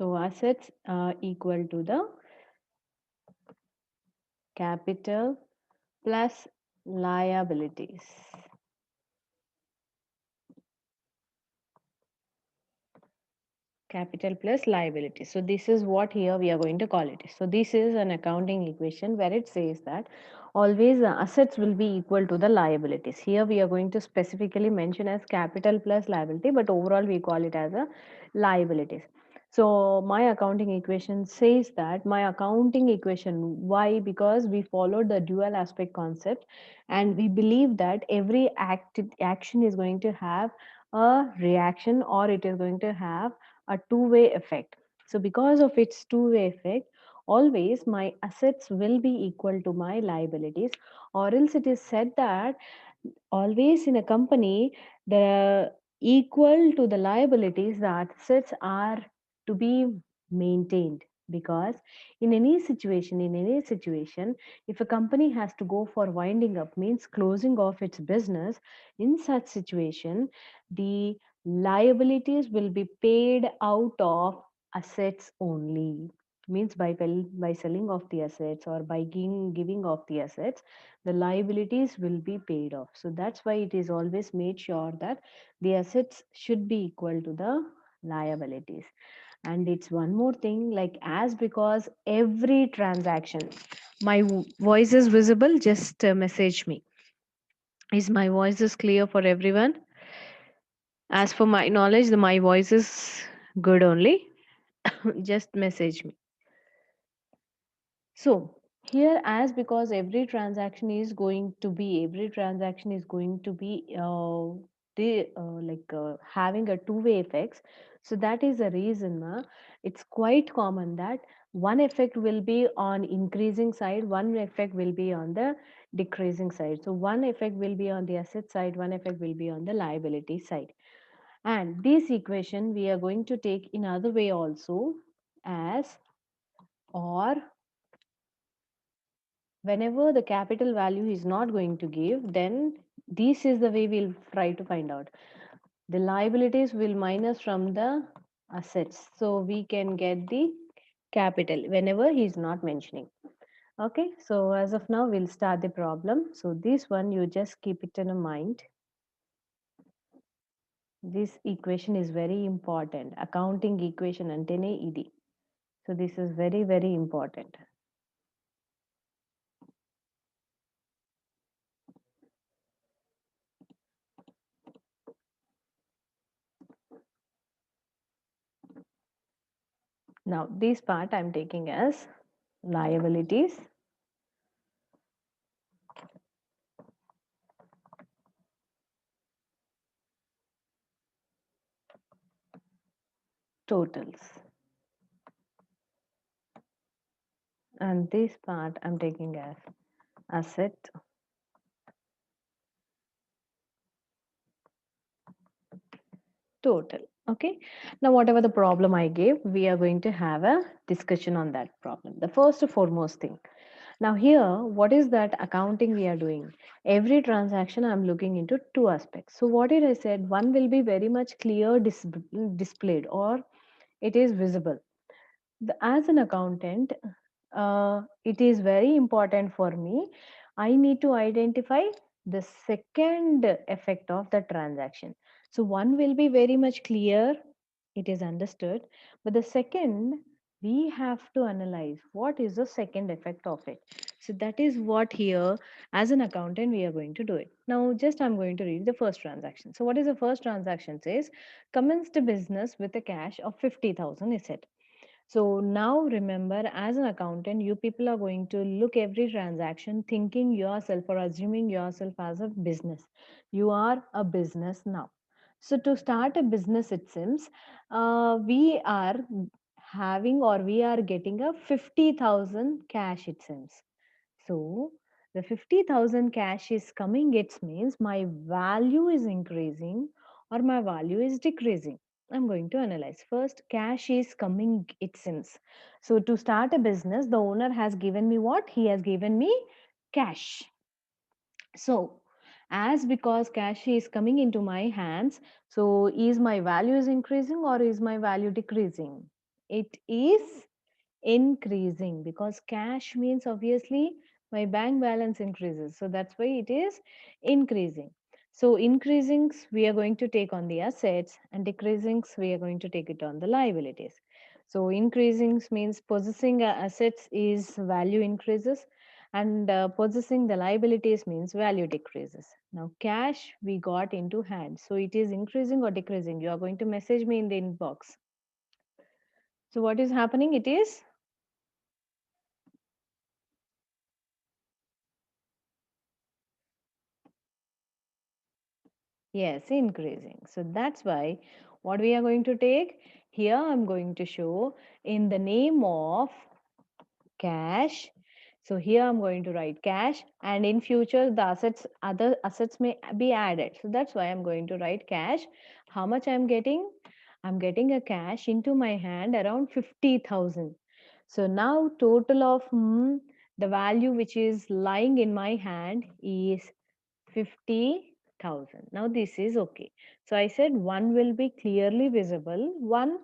So assets equal to the capital plus liabilities. Capital plus liability. So this is what here we are going to call it. So this is an accounting equation where it says that always the assets will be equal to the liabilities. Here we are going to specifically mention as capital plus liability, but overall we call it as a liabilities. So my accounting equation says that my accounting equation, why? Because we followed the dual aspect concept and we believe that every action is going to have a reaction, or it is going to have a two-way effect. So because of its two-way effect, always my assets will be equal to my liabilities, or else it is said that always in a company, the equal to the liabilities, the assets are to be maintained. Because in any situation, if a company has to go for winding up, means closing off its business, in such situation the liabilities will be paid out of assets only. Means by selling off the assets, or by giving off the assets, the liabilities will be paid off. So that's why it is always made sure that the assets should be equal to the liabilities. And it's one more thing, like, as because every transaction, my voice is visible, just message me. Is my voice is clear for everyone? As for my knowledge, my voice is good only. Just message me. So here, as because every transaction is going to be having a two-way effects. So that is the reason it's quite common that one effect will be on increasing side, one effect will be on the decreasing side. So one effect will be on the asset side, one effect will be on the liability side. And this equation we are going to take in other way also, as or whenever the capital value is not going to give, then this is the way we'll try to find out. The liabilities will minus from the assets. So we can get the capital whenever he is not mentioning. Okay, so as of now, we'll start the problem. So this one, you just keep it in mind. This equation is very important. Accounting equation antene id. So this is very, very important. Now, this part I'm taking as liabilities, totals. And this part I'm taking as asset total. Okay, now whatever the problem I gave, we are going to have a discussion on that problem. The first and foremost thing, now here, what is that accounting we are doing? Every transaction I'm looking into two aspects. So what did I said? One will be very much clear displayed, or it is visible. As an accountant, it is very important for me. I need to identify the second effect of the transaction. So one will be very much clear, it is understood, but the second, we have to analyze what is the second effect of it. So that is what here, as an accountant, we are going to do it. Now, just I'm going to read the first transaction. So what is the first transaction? Says commenced a business with a cash of 50,000 is it. So now remember, as an accountant, you people are going to look every transaction thinking yourself or assuming yourself as a business. You are a business now. So to start a business, it seems we are having, or we are getting a 50,000 cash, it seems. So the 50,000 cash is coming, it means my value is increasing or my value is decreasing. I'm going to analyze. First, cash is coming, it seems. So to start a business, the owner has given me what? He has given me cash. So as because cash is coming into my hands, so is my value is increasing or is my value decreasing? It is increasing because cash means obviously my bank balance increases. So that's why it is increasing. So increasing we are going to take on the assets and decreasing we are going to take it on the liabilities. So increasing means possessing assets is value increases and possessing the liabilities means value decreases. Now cash we got into hand. So it is increasing or decreasing. You are going to message me in the inbox. So what is happening? It is yes, increasing. So that's why what we are going to take here, I'm going to show in the name of cash. So here I'm going to write cash and in future the assets, other assets may be added. So that's why I'm going to write cash. How much I'm getting? I'm getting a cash into my hand around 50,000. So now total of the value which is lying in my hand is 50,000. Now this is okay. So I said one will be clearly visible, one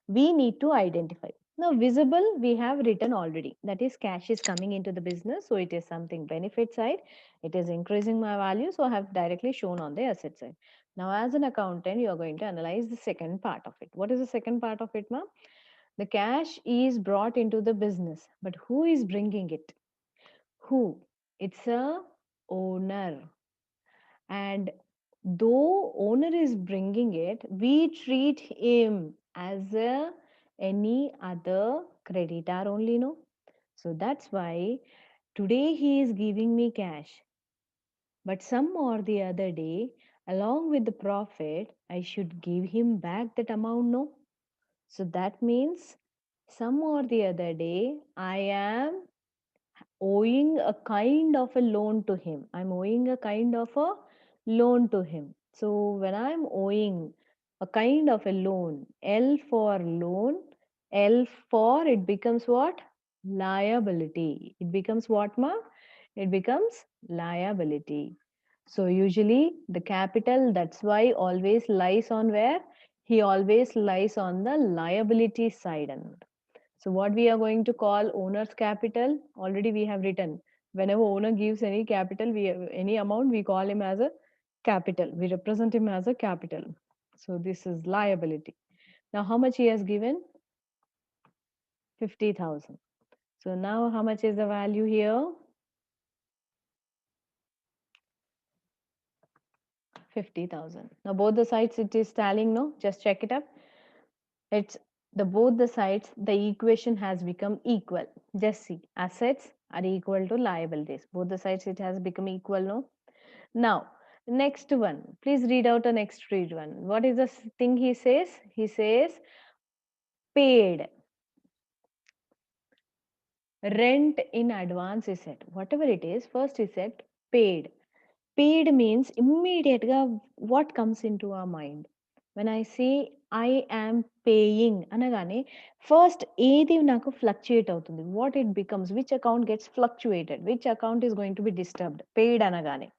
we need to identify. Now visible we have written already. That is cash is coming into the business. So it is something benefit side. It is increasing my value. So I have directly shown on the asset side. Now as an accountant, you are going to analyze the second part of it. What is the second part of it, ma'am? The cash is brought into the business. But who is bringing it? Who? It's a owner, and though owner is bringing it, we treat him as any other creditor only, no? So that's why today he is giving me cash, but some or the other day along with the profit I should give him back that amount, no? So that means some or the other day I am owing a kind of a loan to him. I'm owing a kind of a loan to him. So when I'm owing a kind of a loan, L for loan, L for it becomes what? Liability. It becomes what, ma? It becomes liability. So usually the capital, that's why always lies on where? He always lies on the liability side. And so what we are going to call owner's capital, already we have written. Whenever owner gives any capital, any amount, we call him as a capital. We represent him as a capital. So this is liability. Now how much he has given? 50,000. So now how much is the value here? 50,000. Now both the sides it is tallying, no? Just check it up. It's the both the sides the equation has become equal. Just see, assets are equal to liabilities. Both the sides it has become equal, no? Now, next one. Please read out the next read one. What is the thing he says? He says paid. Rent in advance is set. Whatever it is, first is set paid. Paid means immediate what comes into our mind. When I say I am paying అనగానే first ఏది నాకు fluctuate అవుతుంది. What it becomes, which account gets fluctuated, which account is going to be disturbed. Paid అనగానే.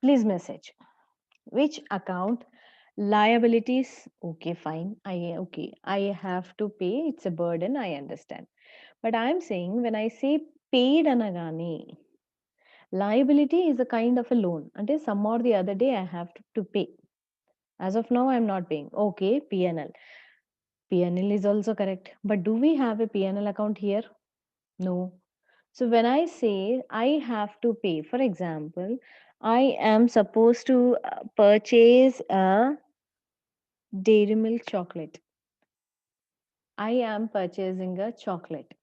Please message. Which account? Liabilities, okay, fine. I have to pay. It's a burden, I understand. But I'm saying when I say paid anagani, liability is a kind of a loan. Until some or the other day I have to pay. As of now, I'm not paying. Okay, PNL. PNL is also correct. But do we have a PNL account here? No. So when I say I have to pay, for example, I am supposed to purchase a Dairy Milk chocolate. I am purchasing a chocolate.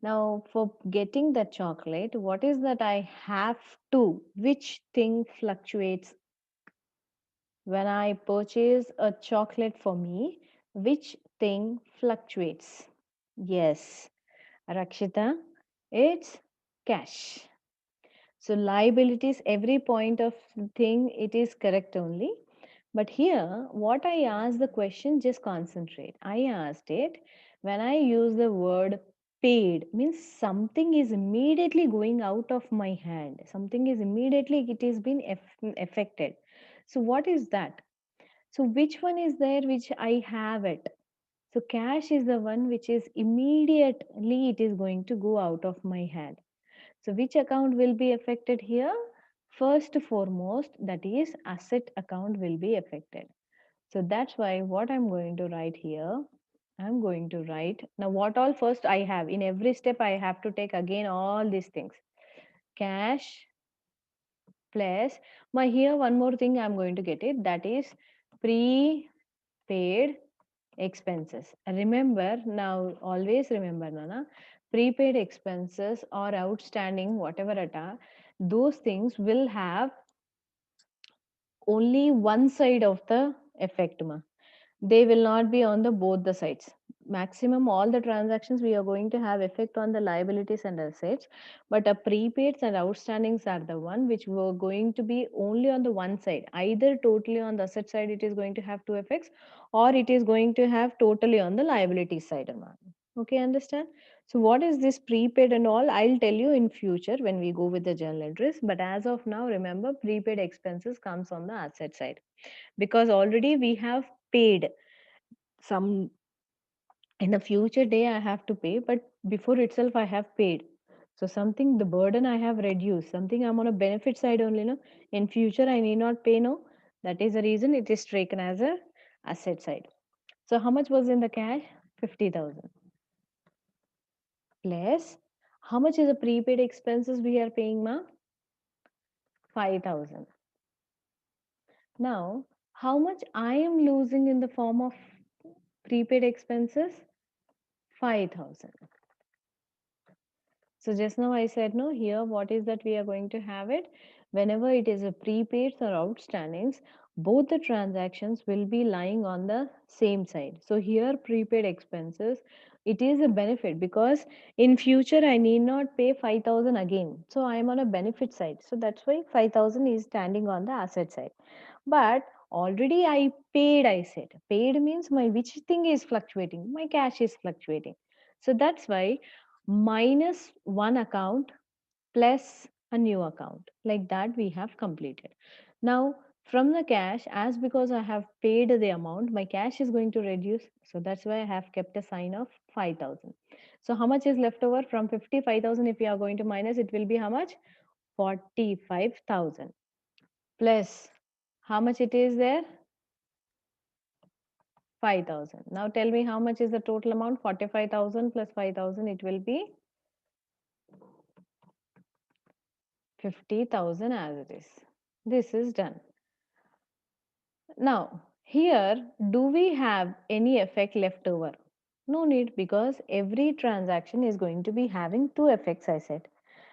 Now, for getting that chocolate, what is that I have to? Which thing fluctuates when I purchase a chocolate for me? Which thing fluctuates? Yes, Rakshita, it's cash. So liabilities, every point of thing, it is correct only. But here, what I asked the question, just concentrate. I asked it when I use the word paid, means something is immediately going out of my hand. Something is immediately, it has been affected. So what is that? So which one is there which I have it? So cash is the one which is immediately it is going to go out of my hand. So which account will be affected here? First foremost, that is asset account will be affected. So that's why what I'm going to write here, I'm going to write now what all first I have. In every step, I have to take again all these things. Cash plus my here one more thing I'm going to get it, that is prepaid expenses. Remember now, always remember, Nana, prepaid expenses or outstanding, whatever it are, those things will have only one side of the effect. Ma. They will not be on the both the sides. Maximum all the transactions we are going to have effect on the liabilities and assets, but a prepaids and outstandings are the one which were going to be only on the one side. Either totally on the asset side it is going to have two effects, or it is going to have totally on the liability side. Amma. Okay, understand? So what is this prepaid and all? I'll tell you in future when we go with the journal entries. But as of now, remember prepaid expenses comes on the asset side because already we have paid some. In the future day I have to pay, but before itself I have paid. So something the burden I have reduced, something I'm on a benefit side only. No, in future I need not pay. No, that is the reason it is taken as a asset side. So how much was in the cash? 50,000 plus how much is the prepaid expenses we are paying, ma? 5,000. Now how much I am losing in the form of prepaid expenses? 5,000. So just now I said, no, here what is that we are going to have it? Whenever it is a prepaids or outstandings, both the transactions will be lying on the same side. So here prepaid expenses, it is a benefit because in future I need not pay 5,000 again. So I am on a benefit side. So that's why 5,000 is standing on the asset side. But already I paid, I said. Paid means my which thing is fluctuating? My cash is fluctuating. So that's why minus one account plus a new account, like that we have completed. Now from the cash, as because I have paid the amount, my cash is going to reduce, so that's why I have kept a sign of 5,000. So how much is left over from 55,000? If we are going to minus, it will be how much? 45,000 plus how much it is there? 5,000. Now tell me how much is the total amount? 45,000 plus 5,000, it will be 50,000 as it is. This is done. Now, here, do we have any effect left over? No need, because every transaction is going to be having two effects, I said.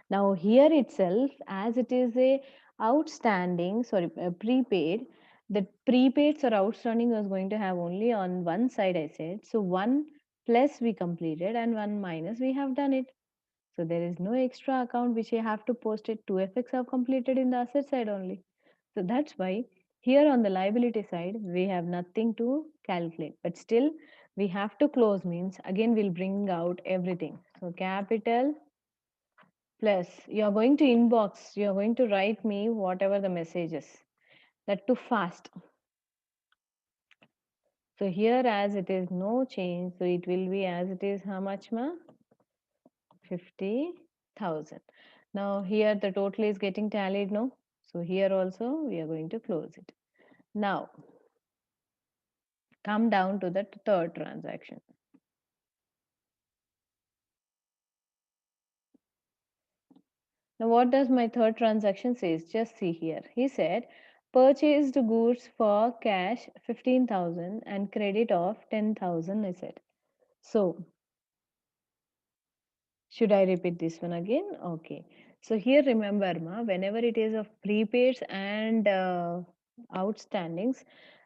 Now, here itself, as it is a outstanding, sorry, prepaid, the prepaids or outstanding is going to have only on one side, I said. So, one plus we completed and one minus we have done it. So there is no extra account which you have to post it. Two effects are completed in the asset side only. So that's why here on the liability side, we have nothing to calculate. But still, we have to close means again we'll bring out everything. So capital plus you are going to inbox, you are going to write me whatever the messages. That too fast. So here as it is no change, so it will be as it is how much ma? 50,000. Now here the total is getting tallied, no? So here also we are going to close it. Now come down to the third transaction. Now what does my third transaction says? Just see here. He said purchased goods for cash 15,000 and credit of 10,000, I said. So should I repeat this one again? Okay. So here remember, ma, whenever it is of prepaids and outstandings,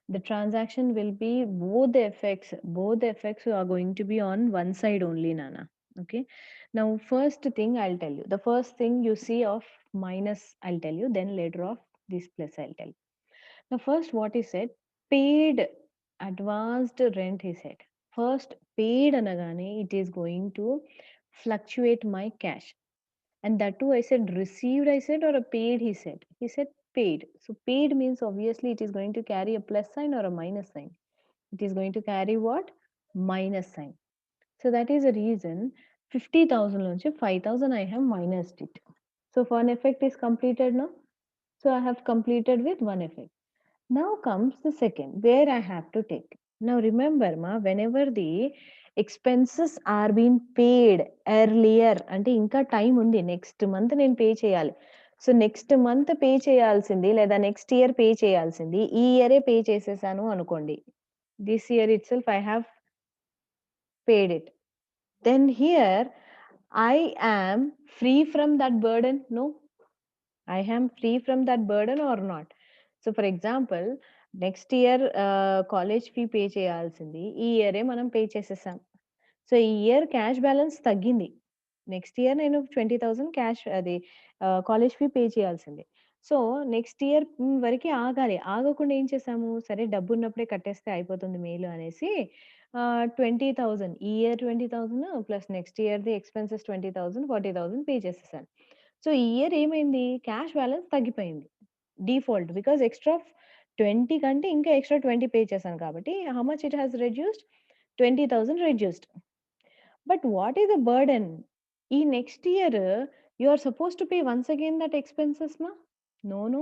the transaction will be both the effects are going to be on one side only, Nana. Okay. Now, first thing I'll tell you. The first thing you see of minus, I'll tell you. Then later of this plus, I'll tell you. Now, first what he said, paid advanced rent, he said. First, paid anagane, it is going to fluctuate my cash. And that too, I said received, I said, or a paid, he said. He said paid. So paid means obviously it is going to carry a plus sign or a minus sign. It is going to carry what? minus sign. So that is the reason 50,000 lonchi 5,000 I have minused it. So one effect is completed now. So I have completed with one effect. Now comes the second, where I have to take. Now remember, whenever the expenses are being paid earlier, అంటే ఇంకా time ఉంది, next month నేను pay చేయాలి. So next month pay చేయాల్సింది లేదా next year pay చేయాల్సింది ఈ ఇయరే పే చేసేసాను అనుకోండి. This year it self I have paid it. Then here I am free from that burden. No, I am free from that burden or not. So for example, next year college fee pay చేయాల్సింది ఈ ఇయరే మనం pay చేసేసాం. So ఈ year cash balance తగ్గింది. Next year నేను 20,000 cash అది college fee pay చేయాల్సింది. సో నెక్స్ట్ ఇయర్ వరకే ఆగాలి. ఆగకుండా ఏం చేసాము, సరే డబ్బున్నప్పుడే కట్టేస్తే అయిపోతుంది మేలు అనేసి 20,000 ఈ ఇయర్ 20,000 ప్లస్ నెక్స్ట్ ఇయర్‌ది ఎక్స్‌పెన్సెస్ 20,000, 40,000 పే చేసేసాను. సో ఈ ఇయర్ ఏమైంది, క్యాష్ బ్యాలెన్స్ తగ్గిపోయింది. డిఫాల్ట్ బికాజ్ ఎక్స్ట్రా 20 కంటే ఇంకా ఎక్స్ట్రా 20 పే చేశాను కాబట్టి how much it has reduced, 20,000 reduced. But what is the burden, ఈ next year you are suppose to pay once again that expenses మా, no.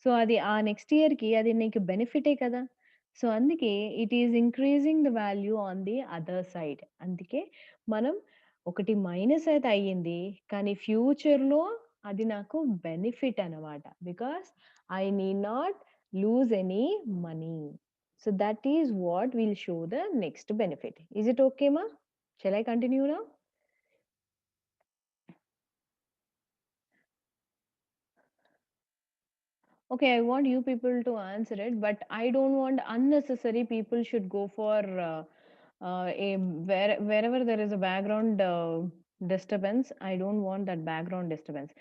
So అది ఆ next ఇయర్కి అది నీకు బెనిఫిటే కదా. సో అందుకే it is increasing the value on the other side. అందుకే మనం ఒకటి మైనస్ అయితే అయ్యింది కానీ ఫ్యూచర్లో అది నాకు బెనిఫిట్ అనమాట. Because I need not lose any money. So that is what will show the next benefit. Is it okay, ma? Shall I continue now? Okay, I want you people to answer it, but I don't want unnecessary people should go for wherever there is a background disturbance. I don't want that background disturbance.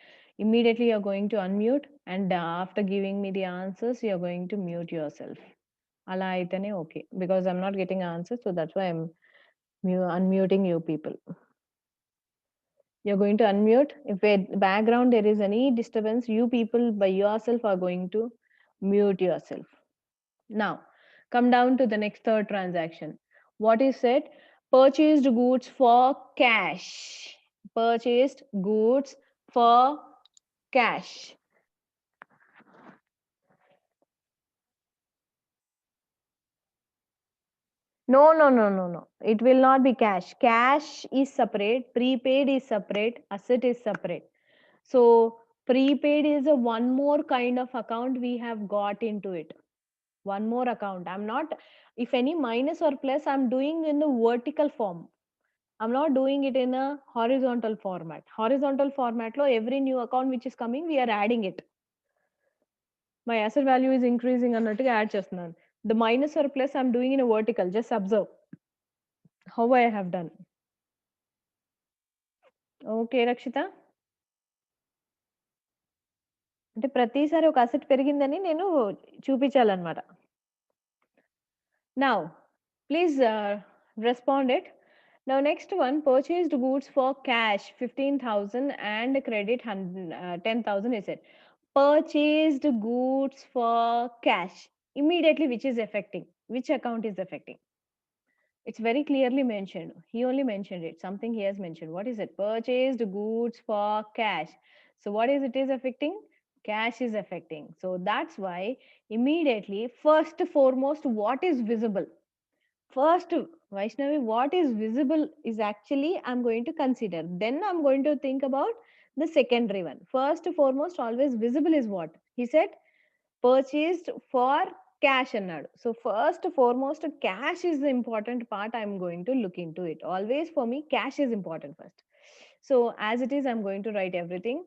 Immediately you're going to unmute, and after giving me the answers, you're going to mute yourself. అలా అయితేనే okay, because I'm not getting answer, so that's why I'm unmuting you people. You're going to unmute. If in background there is any disturbance, you people by yourself are going to mute yourself. Now, come down to the next third transaction. What is said? Purchased goods for cash. Purchased goods for cash. No. It will not be cash. Cash is separate. Prepaid is separate. Asset is separate. So prepaid is a one more kind of account we have got into it. One more account. I'm not, if any minus or plus, I'm doing in the vertical form. I'm not doing it in a horizontal format. Horizontal format lo every new account which is coming, we are adding it. My asset value is increasing అన్నట్టుగా add చేస్తున్నాను. The minus or plus I'm doing in a vertical. Just observe how I have done. Okay, Rakshita. అంటే ప్రతిసారి ఒక asset పెరిగిందని నేను చూపించాలన్నమాట. Now, please respond it. Now, next one, purchased goods for cash 15,000 and credit 10,000 is it. Purchased goods for cash. Immediately, which is affecting? Which account is affecting? It's very clearly mentioned. He only mentioned it. Something he has mentioned. What is it? Purchased goods for cash. So what is it is affecting? Cash is affecting. So that's why immediately, first foremost, what is visible? First, Vaishnavi, what is visible is actually I'm going to consider. Then I'm going to think about the secondary one. First foremost, always visible is what? He said purchased for cash annadu. So first foremost, cash is the important part. I'm going to look into it. Always for me, cash is important first. So as it is, I'm going to write everything.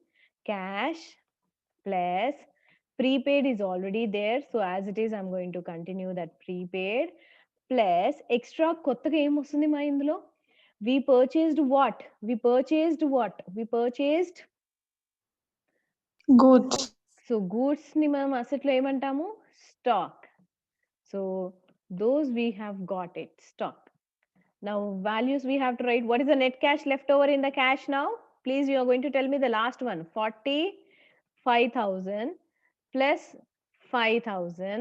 Cash plus prepaid is already there. So as it is, I'm going to continue that prepaid plus extra కొత్తగా ఏం వస్తుంది మా ఇందులో? We purchased what? We purchased goods. So goods ని మనం asset లో ఏమంటాము? Stock. So those we have got it, stock. Now values we have to write. What is the net cash left over in the cash now? Please, you are going to tell me the last one. 45,000 plus 5,000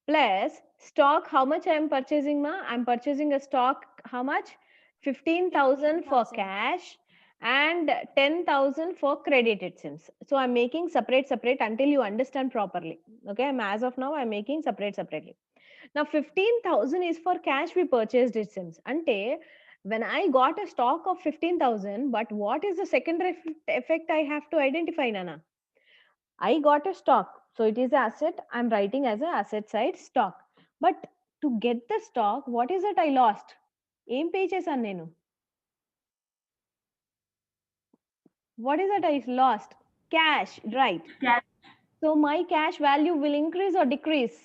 plus Stock, how much I am purchasing, ma? I'm purchasing a stock, how much? 15,000 for 15,000. cash and 10,000 for credited SIMs. So I'm making separate until you understand properly. Okay, as of now, I'm making separately. Now 15,000 is for cash, we purchased it SIMs. Ante, when I got a stock of 15,000, but what is the secondary effect I have to identify, Nana? I got a stock. So it is asset. I'm writing as a asset side stock. But to get the stock, what is it I lost? Em pay chesaanu nenu? What is it I lost? Cash, right. Cash. So my cash value will increase or decrease?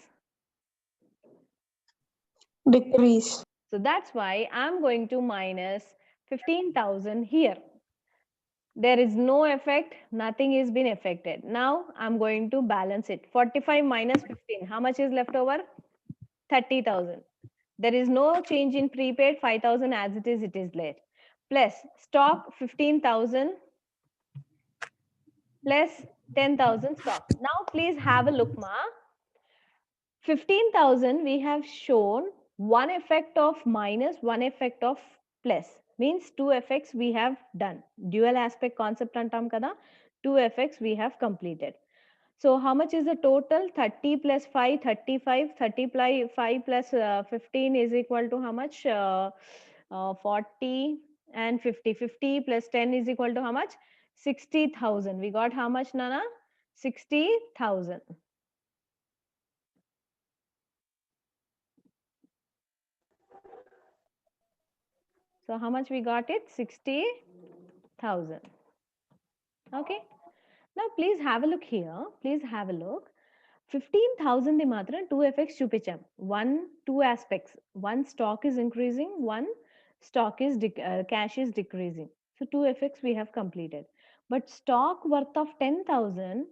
Decrease. So that's why I'm going to minus 15,000 here. There is no effect, nothing is been affected. Now I'm going to balance it. 45 minus 15, how much is left over? 30,000. There is no change in prepaid, 5,000 as it is late. Plus stock 15,000 plus 10,000 stock. Now please have a look, ma. 15,000 we have shown one effect of minus, one effect of plus. Means two effects we have done. Dual aspect concept antam kada. Two effects we have completed. So how much is the total? 30 plus 5, 35. 30 plus 5 plus 15 is equal to how much? 40 and 50. 50 plus 10 is equal to how much? 60,000. We got how much, Nana? 60,000. So how much we got it? 60,000. Okay. Now please have a look here. Please have a look. 15,000 the మాత్రం two effects చూపించాం. Two aspects. One stock is increasing, one stock is cash is decreasing. So two effects we have completed. But stock worth of 10,000,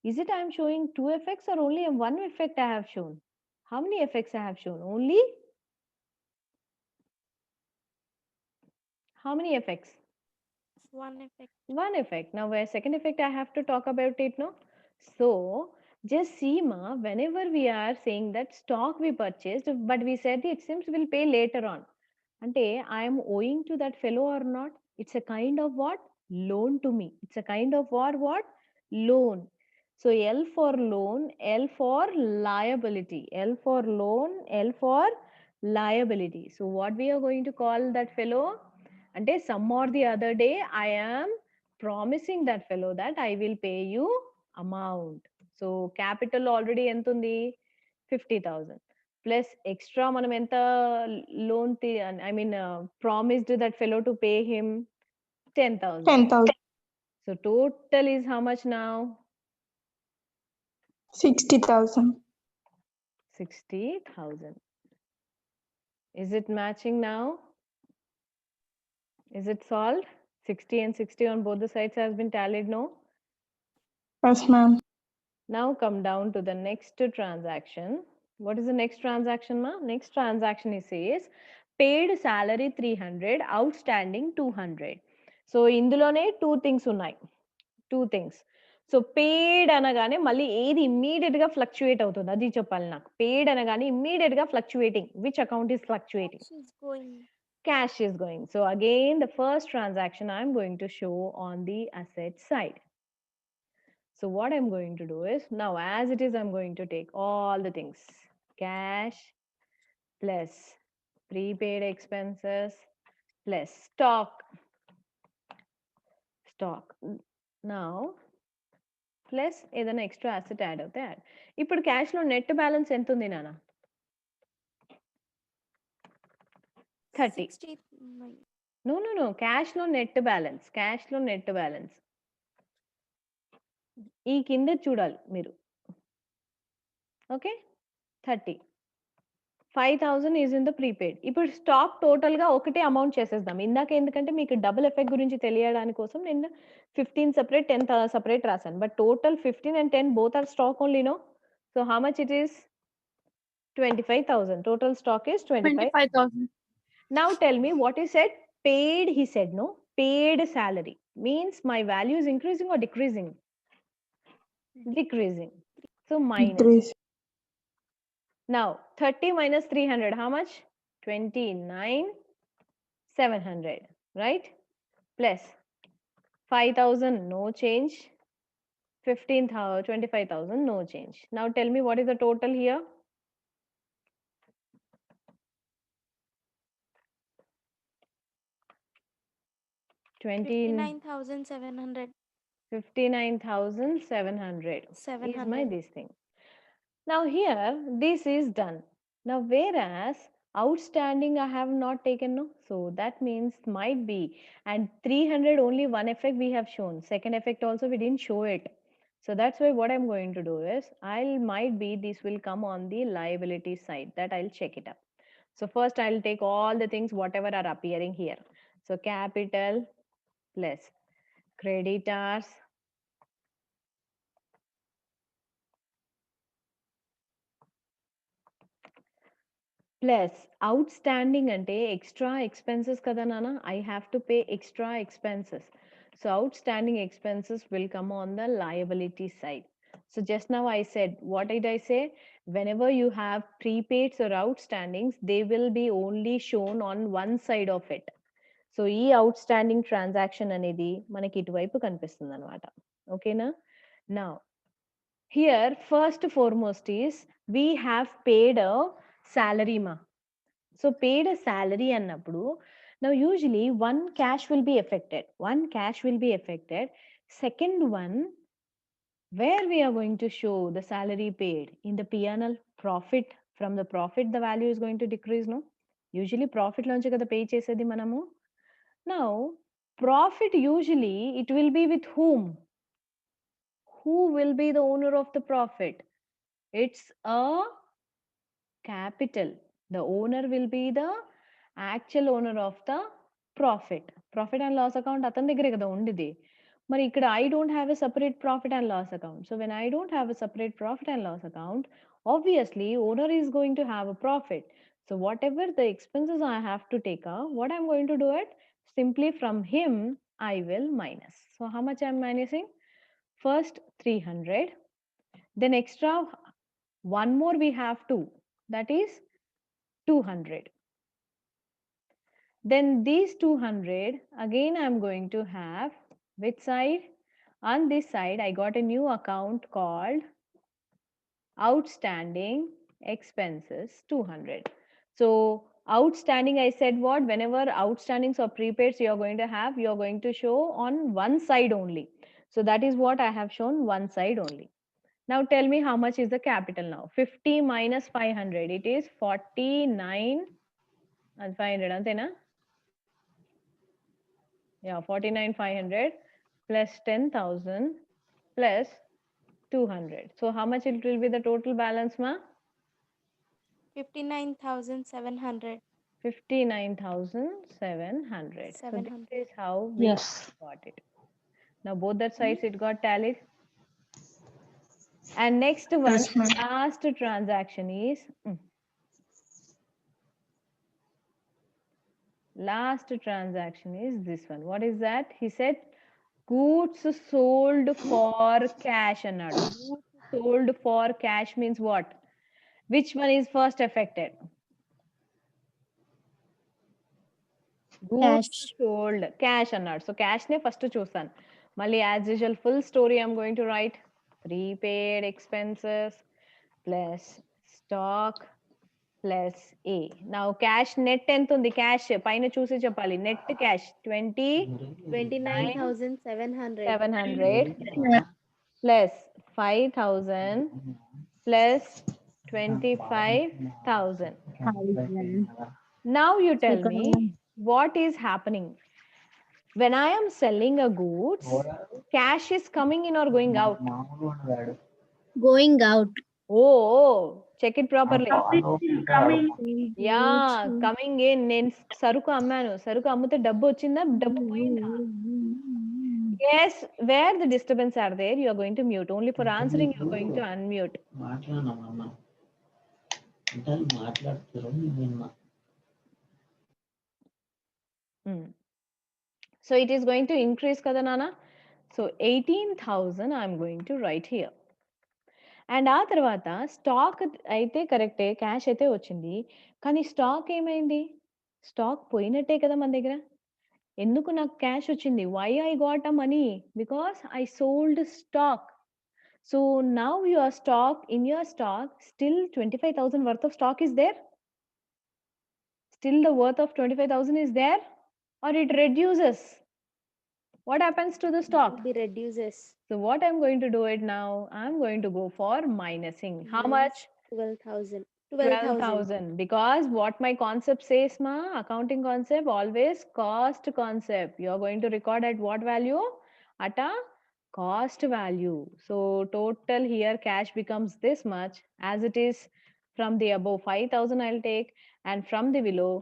is it I am showing two effects or only one effect I have shown? How many effects I have shown? Only how many effects? One effect. One effect. Now, where second effect I have to talk about it, no? So, just see, ma, whenever we are saying that stock we purchased, but we said it seems we'll pay later on. Ante, I am owing to that fellow or not? It's a kind of what? Loan to me. It's a kind of what? Loan. So, L for loan, L for liability. L for loan, L for liability. So, what we are going to call that fellow? Ante, some or the other day, I am promising that fellow that I will pay you amount. So capital already ఎంత ఉంది 50,000 plus extra మనం ఎంత loan I mean promised that fellow to pay him 10,000. 10,000. So total is how much now? 60,000. 60,000. Is it matching now? Is it solved? 60 and 60 on both the sides has been tallied, no? Yes, ma'am. Now come down to the next transaction. What is the next transaction, ma? Next transaction is says paid salary 300, outstanding 200. So ఇందులోనే two things ఉన్నాయి. Two things. So పేడ్ అనగానే మళ్ళీ ఏది immediate గా fluctuate అవుతుంది అది చెప్పాలి నాకు. పేడ్ అనగానే ఇమ్మీడియట్ గా fluctuating. Which account is fluctuating? Cash is going. Cash is going. So again, the first transaction I'm going to show on the asset side. So what I'm going to do is, now as it is, I'm going to take all the things. Cash plus prepaid expenses plus stock. Now, plus ఏదైనా extra asset add అవుతే add. ఇప్పుడు క్యాష్లో net balance ఎంత ఉంది నాన్న? 30. 69. No. క్యాష్లో net balance. ఈ కింద చూడాలి మీరు. Okay, 30. 5,000 is in the prepaid. ఇప్పుడు స్టాక్ టోటల్ గా ఒకటే అమౌంట్ చేసేద్దాం. ఇందాక ఎందుకంటే మీకు డబుల్ ఎఫెక్ట్ గురించి తెలియడానికి కోసం నేను 15 సెపరేట్ 10 సెపరేట్ రాశాను. But total 15 and 10 both are stock only, no? So how much it is? 25,000. Total stock is 25,000. Now tell me what he said. Paid, he said, no? Paid salary means my value is increasing or decreasing? Decreasing. So minus. Decrease. Now 30 minus 300, how much? 29,700, right? Plus 5,000, no change. 15,000, 25,000, no change. Now tell me what is the total here? Twenty 59,700. 59,700 is my 700. this thing. Now here, this is done. Now whereas outstanding I have not taken, no. So that means might be, and 300 only one effect we have shown. Second effect also we didn't show it. So that's why what I'm going to do is might be this will come on the liability side, that I'll check it up. So first I'll take all the things whatever are appearing here. So capital plus creditors plus outstanding ante extra expenses kada nana, I have to pay extra expenses. So outstanding expenses will come on the liability side. So just now I said, what did I say? Whenever you have prepaids or outstandings, they will be only shown on one side of it. So ఈ outstanding transaction అనేది మనకి ఇటువైపు కనిపిస్తుంది అనమాట. ఓకేనా? Now here first foremost is we have paid a salary మా. So పేడ్ అ salary అన్నప్పుడు now usually one cash will be affected. One cash will be affected. Second one, where we are going to show the salary paid in the P&L profit. From the profit the value is going to decrease, no? Usually profit లోంచి కదా pay చేసేది మనము. Now profit usually it will be with whom? Who will be the owner of the profit? It's a capital. The owner will be the actual owner of the profit. Profit and loss account అతని దగ్గరే కదా ఉండేది. మరి ఇక్కడ I don't have a separate profit and loss account. So when I don't have a separate profit and loss account, obviously owner is going to have a profit. So whatever the expenses I have to take out, what I'm going to do it? Simply from him, I will minus. So how much I'm minusing? First 300. Then extra one more we have to, that is 200. Then these 200 again I'm going to have which side? On this side I got a new account called outstanding expenses 200. So outstanding, I said what? Whenever outstandings or prepaids you are going to have, you are going to show on one side only. So that is what I have shown, one side only. Now tell me how much is the capital now? 50 minus 500, it is 49 and 500 antena? Yeah, 49,500 plus 10,000 plus 200. So how much it will be the total balance, ma? 59,700. 59,700. So this 700. is how we Yes. got it. Now both that sides it got tallied. And next one, Yes, ma'am. last transaction is last transaction is this one. What is that? He said goods sold for cash అన్నాడు. Goods sold for cash means what? Which one is first affected? Goods sold cash అన్నాడు. So cash నే first చూస్తాను. మళ్ళీ as usual full story I'm going to write. Prepaid expenses plus stock plus A. Now cash net ఎంత ఉంది? Cash పైన చూసి చెప్పాలి. Net cash 29,700. 700 plus 5,000 plus 25,000. Now you tell me what is happening. When I am selling a goods, cash is coming in or going out? Going out. Oh, check it properly. Yeah, Goods. coming in. నేను సరుకు అమ్మాను, సరుకు అమ్మితే డబ్బు వచ్చిందా, డబ్బు పోయిందా? Yes, where the disturbance are there, you are going to mute. Only for answering, you are going to unmute. So it is going to increase kada nana. So 18,000 I'm going to write here. And ఆ తర్వాత stock అయితే కరెక్టే, cash అయితే వచ్చింది. కానీ stock ఏమైంది? Stock పోయినట్టే కదా మన దగ్గర. ఎందుకు నాకు క్యాష్ వచ్చింది? Why I got a money? Because I sold stock. So now your stock, in your stock, still 25,000 worth of stock is there? Still the worth of 25,000 is there? Or it reduces? What happens to the stock? Will be reduces. So what I'm going to do it now? I'm going to go for minusing. How Minus much? 12,000. 12,000. Because what my concept says, ma, accounting concept, always cost concept. You're going to record at what value? At a cost value. So total here cash becomes this much, as it is from the above 5,000 I'll take, and from the below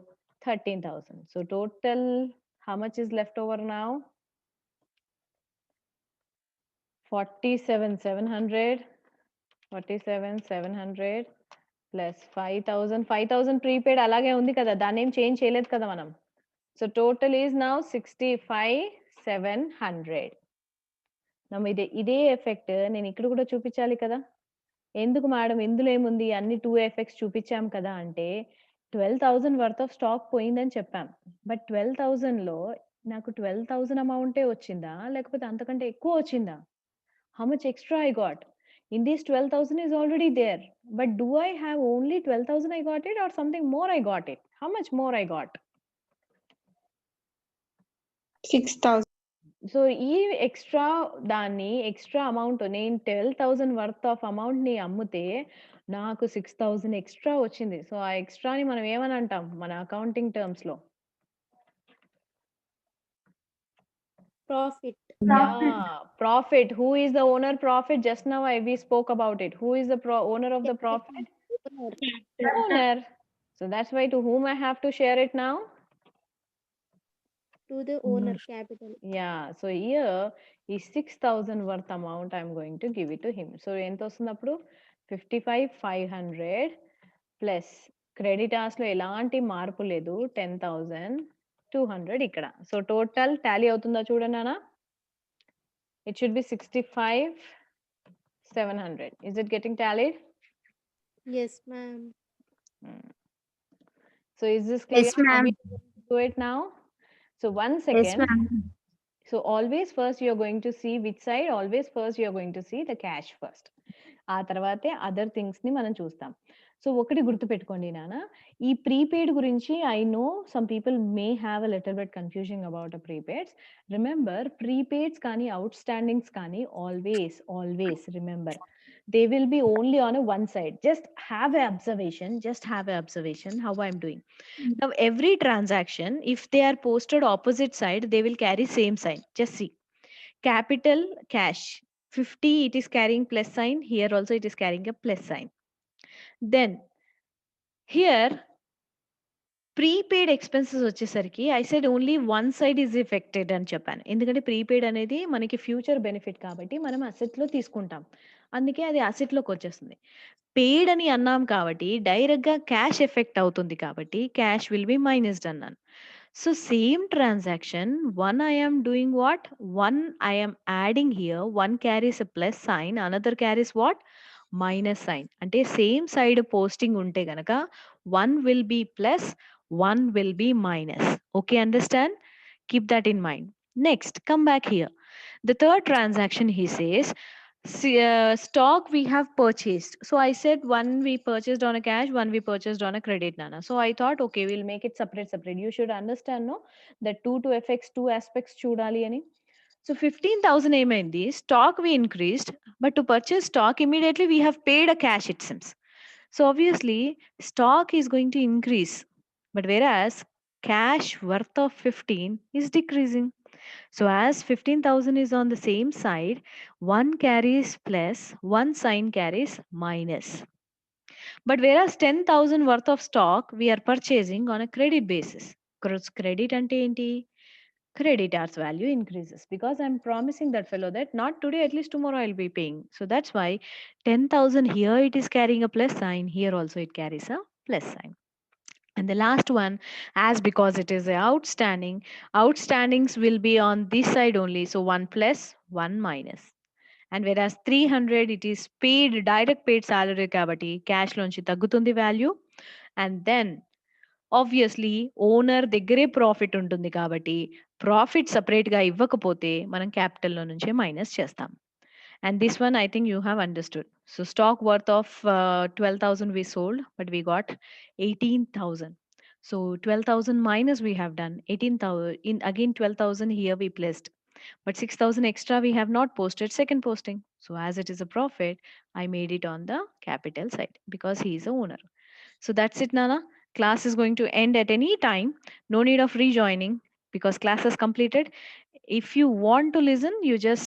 13,000. So total, how much is left over now? 47,700. 47,700 plus 5,000 prepaid అలాగే ఉంది కదా, దాన్ని ఏం change చేయలేదు కదా మనం. So total is now 65,700. ఇదే effect నేను ఇక్కడ కూడా చూపించాలి కదా. ఎందుకు మేడం ఇందులో ఏముంది, అన్ని 2 ఎఫెక్ట్స్ చూపించాం కదా అంటే 12,000 వర్త్ ఆఫ్ స్టాక్ పోయిందని చెప్పాం. బట్ 12,000లో నాకు 12,000 అమౌంటే వచ్చిందా, లేకపోతే అంతకంటే ఎక్కువ వచ్చిందా? How much extra I got? In this 12,000 is already there. But do I have only 12,000 I got it, or something more I got it? How much more I got? 6,000. So ఈ extra దాన్ని extra amount నేను 12,000 worth of amount ని అమ్మితే నాకు 6,000 extra వచ్చింది. So ఆ ఎక్స్ట్రాని మనం ఏమని అంటాం మన అకౌంటింగ్ టర్మ్స్ లో? Profit. Yeah, profit. Who is the owner profit? Just now we spoke about it. Who is the owner of the profit? Owner. So that's why to whom I have to share it now? To the owner capital. Yeah. So here is 6,000 worth amount I'm going to give it to him. So ఎంత వస్తుంది అప్పుడు? 55,500 plus creditors లో ఎలాంటి మార్పు లేదు, 10,200 ఇక్కడ. So total Tally అవుతుందా చూడండి నాన్న. It should be 65,700. Is it getting tallied? Yes, ma'am. So is this clear? Yes, ma'am. How we do it now? So 1 second. Yes, ma'am. So always first you're going to see which side? Always first you're going to see the cash first. ఆ తర్వాతే other things ని మనం చూస్తాం. So ఒకటి గుర్తుపెట్టుకోండి నాన్న, ఈ prepaid గురించి I know some people may have a little bit confusing about a prepaids. Remember prepaids కానీ అవుట్ స్టాండింగ్స్ కానీ always remember they will be only on a one side. Just have an observation how I'm doing. Now every transaction, if they are posted opposite side, they will carry same sign. Just see, capital cash 50, it is carrying plus sign. Here also it is carrying a plus sign. Then here prepaid expenses వచ్చేసరికి I said only one side is affected అని చెప్పాను. ఎందుకంటే prepaid అనేది మనకి future benefit కాబట్టి మనం అసెట్లో తీసుకుంటాం, అందుకే అది అసెట్లోకి వచ్చేస్తుంది. పెయిడ్ అని అన్నాం కాబట్టి డైరెక్ట్గా క్యాష్ ఎఫెక్ట్ అవుతుంది కాబట్టి క్యాష్ విల్ బి మైనస్డ్ అన్నాను. So same transaction one I am doing what? One I am adding here, one carries a plus sign, another carries what? Minus sign. అంటే సేమ్ సైడ్ పోస్టింగ్ ఉంటే గనక one will be plus, one will be minus. Okay, understand? Keep that in mind. Next, come back here. The third transaction he says, stock we have purchased. So I said one we purchased on a cash, one we purchased on a credit, Nana. So I thought, okay, we'll make it separate. You should understand, no, that two affects two aspects chudali ani. So 15,000 ఏమైంది, stock we increased, but to purchase stock immediately we have paid a cash, it seems. So obviously stock is going to increase, but whereas cash worth of 15 is decreasing. So as 15,000 is on the same side, one carries plus, one sign carries minus. But whereas 10,000 worth of stock we are purchasing on a credit basis. Credit ante enti? Creditors value increases because I'm promising that fellow that not today, at least tomorrow I'll be paying. So that's why 10,000 here it is carrying a plus sign, here also it carries a plus sign. And the last one, as because it is a outstandings will be on this side only. So one plus, one minus. And whereas 300 it is paid direct paid salary కాబట్టి cash లోంచి తగ్గుతుంది value. And then obviously owner దగ్గరే profit ఉంటుంది కాబట్టి profit separate గా ఇవ్వకపోతే మనం capital లో నుంచే మైనస్ చేస్తాం. And this one, I think you have understood. So stock worth of 12,000 we sold, but we got 18,000. So 12,000 minus we have done 18,000. In again 12,000 here we placed, but 6,000 extra we have not posted second posting. So as it is a profit, I made it on the capital side because he is a owner. So that's it, Nana. Class is going to end at any time. No need of rejoining because class is completed. If you want to listen, you just